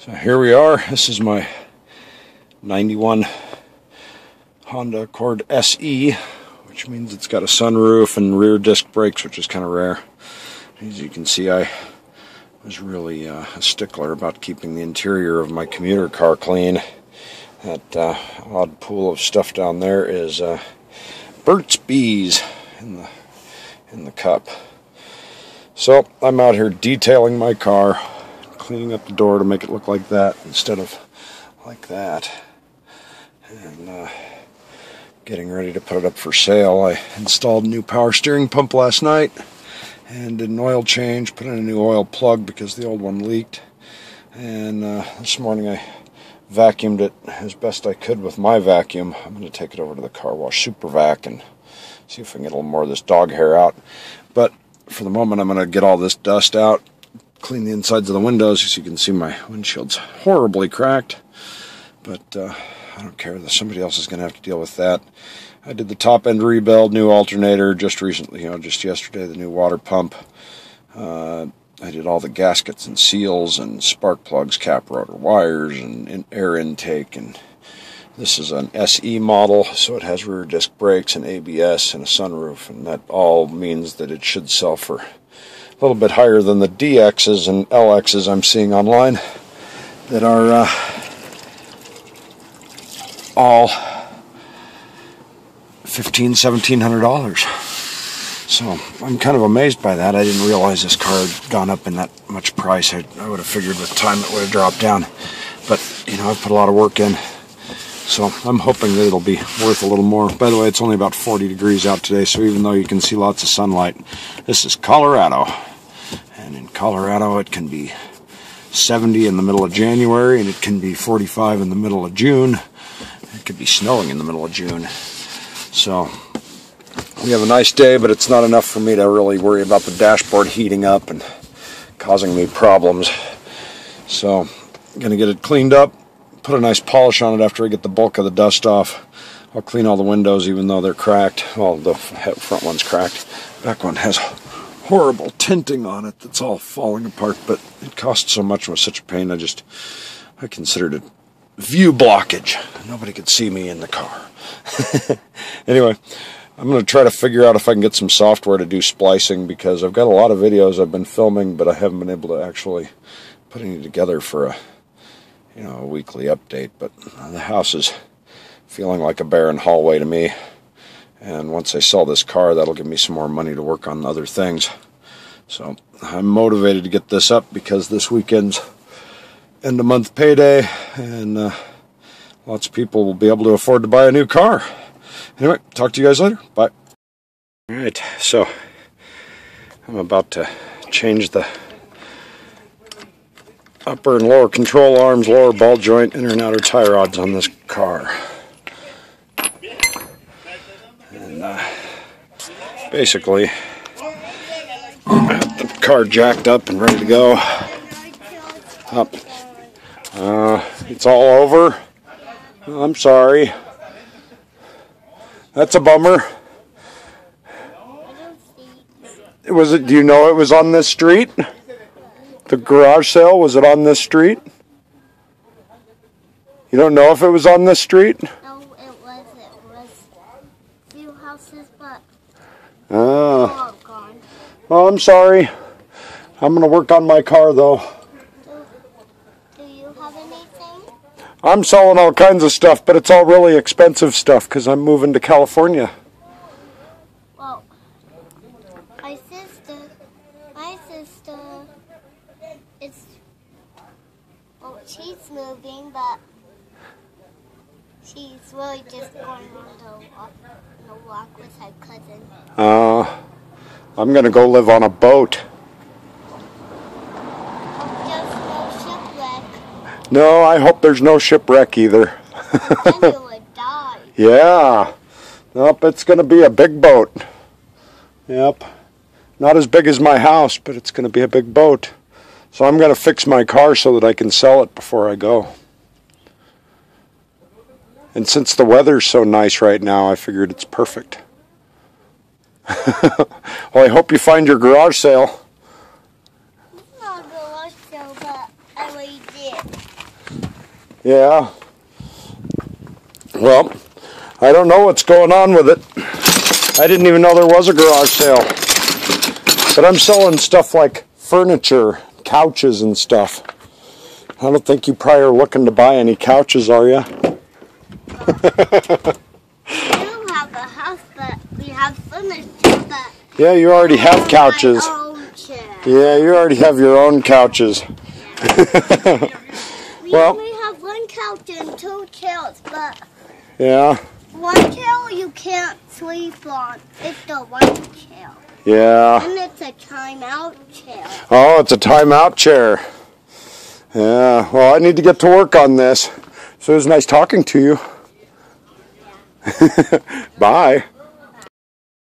So here we are. This is my 91 Honda Accord SE, which means it's got a sunroof and rear disc brakes, which is kind of rare. As you can see, I was really a stickler about keeping the interior of my commuter car clean. That odd pool of stuff down there is Burt's Bees in the cup. So I'm out here detailing my car, cleaning up the door to make it look like that instead of like that, and getting ready to put it up for sale. I installed a new power steering pump last night and did an oil change, put in a new oil plug because the old one leaked, and this morning I vacuumed it as best I could with my vacuum. I'm going to take it over to the car wash Super Vac and see if I can get a little more of this dog hair out. But for the moment, I'm going to get all this dust out, clean the insides of the windows. As you can see, my windshield's horribly cracked, but I don't care. Somebody else is going to have to deal with that. I did the top end rebuild, new alternator just recently, just yesterday, the new water pump. I did all the gaskets and seals and spark plugs, cap rotor wires, and air intake. And this is an SE model, so it has rear disc brakes and ABS and a sunroof, and that all means that it should sell for a little bit higher than the DXs and LXs I'm seeing online that are all $1,500–$1,700. So I'm kind of amazed by that. I didn't realize this car had gone up in that much price. I would have figured with time it would have dropped down. But, I've put a lot of work in. So I'm hoping that it'll be worth a little more. By the way, it's only about 40 degrees out today, so even though you can see lots of sunlight, this is Colorado. And in Colorado, it can be 70 in the middle of January, and it can be 45 in the middle of June. It could be snowing in the middle of June. So we have a nice day, but it's not enough for me to really worry about the dashboard heating up and causing me problems. So I'm going to get it cleaned up, put a nice polish on it after I get the bulk of the dust off. I'll clean all the windows even though they're cracked. Well, the front one's cracked. The back one has horrible tinting on it that's all falling apart, but it cost so much and was such a pain. I considered it view blockage. Nobody could see me in the car. Anyway, I'm going to try to figure out if I can get some software to do splicing, because I've got a lot of videos I've been filming, but I haven't been able to actually put any together for a weekly update. But the house is feeling like a barren hallway to me, and once I sell this car, that'll give me some more money to work on other things. So I'm motivated to get this up because this weekend's end of month payday, and lots of people will be able to afford to buy a new car. Anyway, talk to you guys later. Bye. Alright, so I'm about to change the upper and lower control arms, lower ball joint, inner and outer tie rods on this car. And basically, the car jacked up and ready to go. Up. It's all over. I'm sorry. That's a bummer. Do you know it was on this street? The garage sale, was it on this street? You don't know if it was on this street? No, it wasn't. It was a few houses, but all gone. Oh, I'm sorry. I'm going to work on my car, though. Do you have anything? I'm selling all kinds of stuff, but it's all really expensive stuff because I'm moving to California. Well, my sister, she's moving, but she's really just going on a walk with her cousin. I'm going to go live on a boat. Just no shipwreck. No, I hope there's no shipwreck either. Then you would die. Yeah. Nope, it's going to be a big boat. Yep. Not as big as my house, but it's going to be a big boat. So I'm going to fix my car so that I can sell it before I go. And since the weather's so nice right now, I figured it's perfect. Well, I hope you find your garage sale. It's not a garage sale, but I already did. Yeah. Well, I don't know what's going on with it. I didn't even know there was a garage sale. But I'm selling stuff like furniture, couches and stuff. I don't think you probably are looking to buy any couches, are you? We don't have a house, but we have furniture, but... Yeah, you already have couches. My own chair. Yeah, you already have your own couches. We Well, only have one couch and 2 chairs, but yeah. one chair you can't sleep on. It's the one chair. Yeah. And it's a timeout chair. Oh, it's a timeout chair. Yeah, well, I need to get to work on this. So it was nice talking to you. Bye.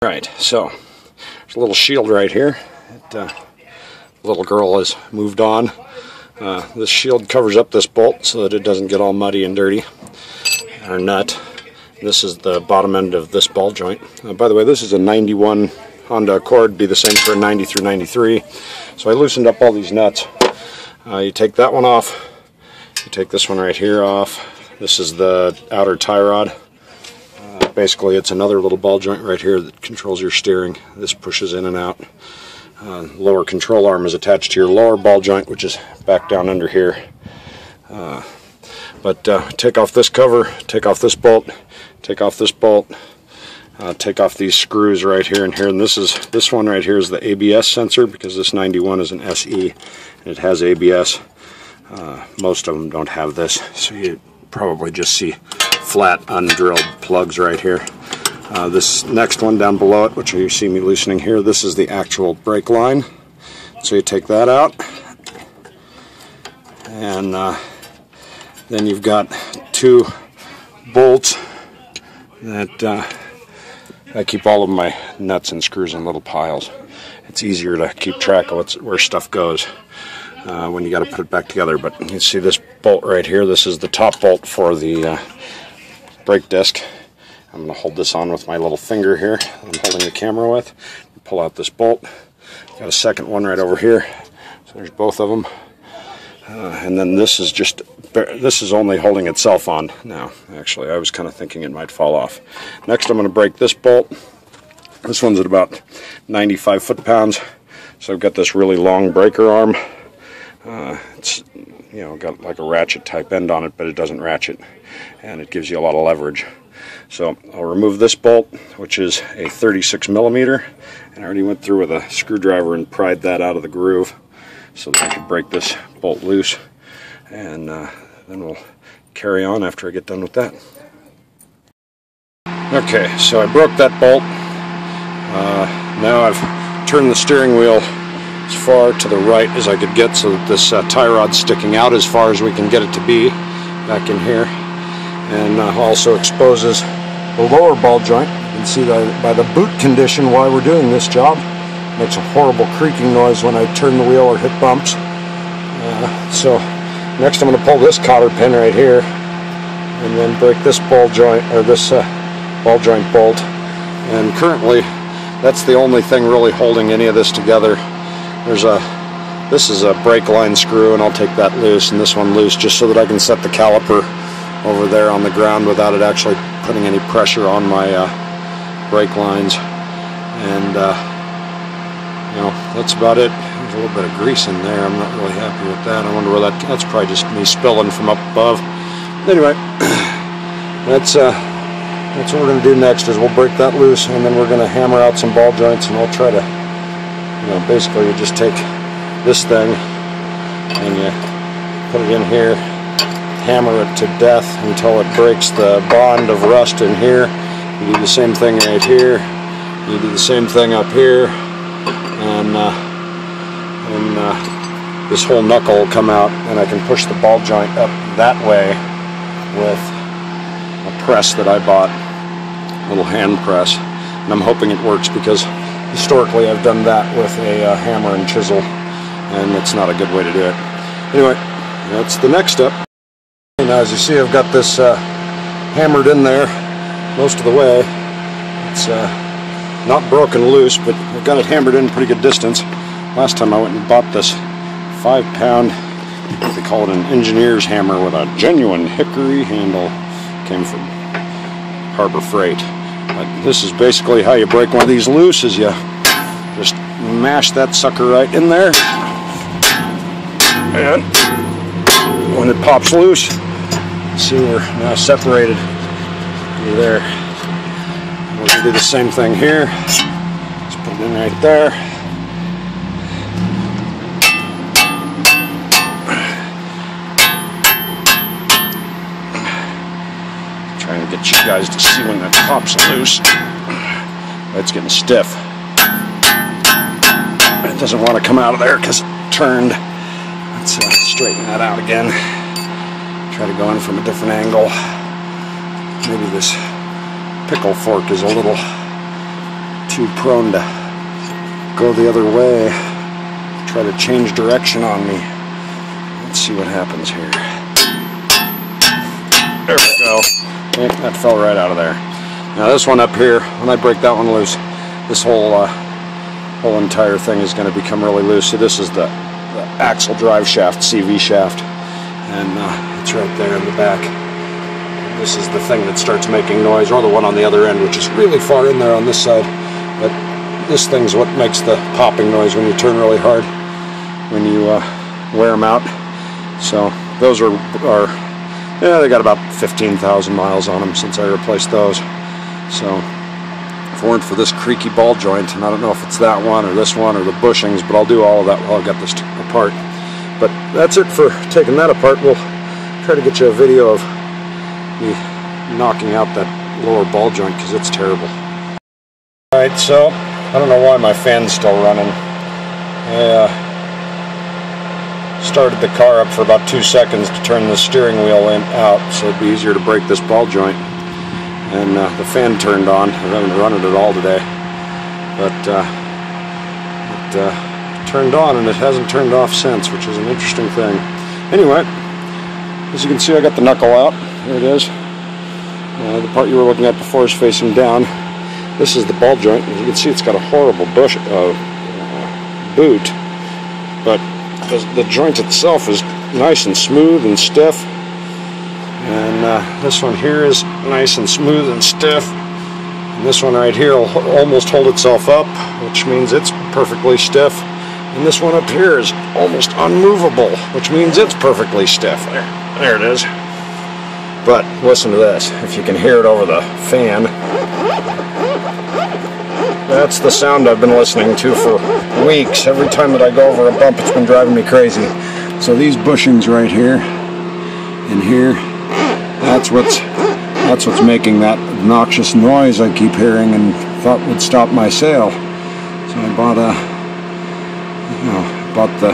All right, so there's a little shield right here. The little girl has moved on. This shield covers up this bolt so that it doesn't get all muddy and dirty. Our nut. This is the bottom end of this ball joint. By the way, this is a 91 Honda Accord, be the same for a 90 through 93. So I loosened up all these nuts. You take that one off. You take this one right here off. This is the outer tie rod. Basically, it's another little ball joint right here that controls your steering. This pushes in and out. Lower control arm is attached to your lower ball joint, which is back down under here. Take off this cover, take off this bolt, take off this bolt, take off these screws right here and here. And this one right here is the ABS sensor, because this 91 is an SE and it has ABS. Most of them don't have this, so you probably just see flat undrilled plugs right here. This next one down below it, which you see me loosening here, this is the actual brake line. So you take that out, and then you've got 2 bolts that I keep all of my nuts and screws in little piles. It's easier to keep track of where stuff goes when you got to put it back together. But you see this bolt right here. This is the top bolt for the brake disc. I'm going to hold this on with my little finger here I'm holding the camera with. Pull out this bolt. Got a second one right over here. So there's both of them. And then this is only holding itself on now. Actually, I was kind of thinking it might fall off. Next, I'm going to break this bolt. This one's at about 95 foot-pounds. So I've got this really long breaker arm. It's got like a ratchet type end on it, but it doesn't ratchet, and it gives you a lot of leverage. So I'll remove this bolt, which is a 36 millimeter, and I already went through with a screwdriver and pried that out of the groove so that I can break this bolt loose, and then we'll carry on after I get done with that. Okay, so I broke that bolt. Now I've turned the steering wheel as far to the right as I could get so that this tie rod's sticking out as far as we can get it to be back in here, and also exposes the lower ball joint. You can see by the boot condition why we're doing this job. It makes a horrible creaking noise when I turn the wheel or hit bumps. So next I'm going to pull this cotter pin right here and then break this ball joint, or this ball joint bolt, and currently that's the only thing really holding any of this together. This is a brake line screw, and I'll take that loose and this one loose just so that I can set the caliper over there on the ground without it actually putting any pressure on my brake lines. And that's about it. There's a little bit of grease in there. I'm not really happy with that. I wonder where that's probably just me spilling from up above. Anyway, that's what we're going to do next, is we'll break that loose, and then we're going to hammer out some ball joints, and I'll try to, basically you just take this thing and you put it in here, hammer it to death until it breaks the bond of rust in here. You do the same thing right here. You do the same thing up here, and this whole knuckle will come out, and I can push the ball joint up that way with a press that I bought, a little hand press, and I'm hoping it works because historically I've done that with a hammer and chisel, and it's not a good way to do it. Anyway, that's the next step. Now, as you see, I've got this hammered in there most of the way. It's not broken loose, but I've got it hammered in pretty good distance. Last time I went and bought this 5-pound They call it an engineer's hammer with a genuine hickory handle. Came from Harbor Freight. But this is basically how you break one of these loose, is you just mash that sucker right in there. And when it pops loose, see, we're now separated. Over there. We're going to do the same thing here. Just put it in right there. Trying to get you guys to see when that pops loose. It's getting stiff. It doesn't want to come out of there because it turned. Let's straighten that out again. Try to go in from a different angle. Maybe this pickle fork is a little too prone to go the other way. Try to change direction on me. Let's see what happens here. There we go. Oh, that fell right out of there. Now this one up here, when I break that one loose, this whole entire thing is going to become really loose. So this is the axle drive shaft, CV shaft, and it's right there in the back. This is the thing that starts making noise, or the one on the other end, which is really far in there on this side. But this thing's what makes the popping noise when you turn really hard, when you wear them out. So those are yeah, they got about 15,000 miles on them since I replaced those. So if it weren't for this creaky ball joint, and I don't know if it's that one or this one or the bushings, but I'll do all of that while I got this apart. But that's it for taking that apart. We'll try to get you a video of me knocking out that lower ball joint because it's terrible. Alright, so I don't know why my fan's still running. Started the car up for about 2 seconds to turn the steering wheel out, so it'd be easier to break this ball joint. And the fan turned on. I haven't run it at all today, but it turned on and it hasn't turned off since, which is an interesting thing. Anyway, as you can see, I got the knuckle out. There it is. The part you were looking at before is facing down. This is the ball joint. As you can see, it's got a horrible boot, but the joint itself is nice and smooth and stiff, and this one here is nice and smooth and stiff, and this one right here will almost hold itself up, which means it's perfectly stiff, and this one up here is almost unmovable, which means it's perfectly stiff. There it is. But listen to this, if you can hear it over the fan. That's the sound I've been listening to for weeks. Every time that I go over a bump, it's been driving me crazy. So these bushings right here and here, that's what's making that obnoxious noise I keep hearing and thought would stop my sale. So I bought the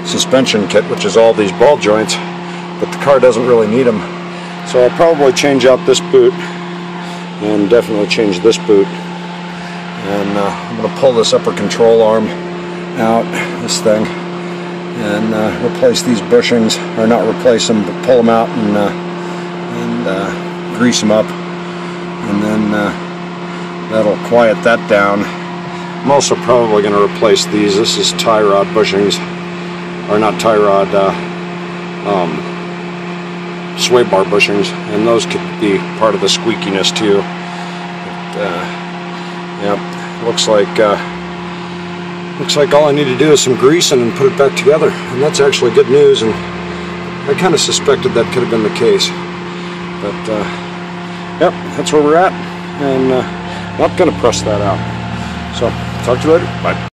suspension kit, which is all these ball joints, but the car doesn't really need them. So I'll probably change out this boot and definitely change this boot. And I'm going to pull this upper control arm out, this thing, and replace these bushings, or not replace them, but pull them out and grease them up, and then that'll quiet that down. I'm also probably going to replace these. This is tie rod bushings, or not tie rod, sway bar bushings, and those could be part of the squeakiness too. Yep, looks like all I need to do is some greasing and put it back together, and that's actually good news. And I kind of suspected that could have been the case, but yep, that's where we're at, and I'm not going to press that out. So talk to you later. Bye.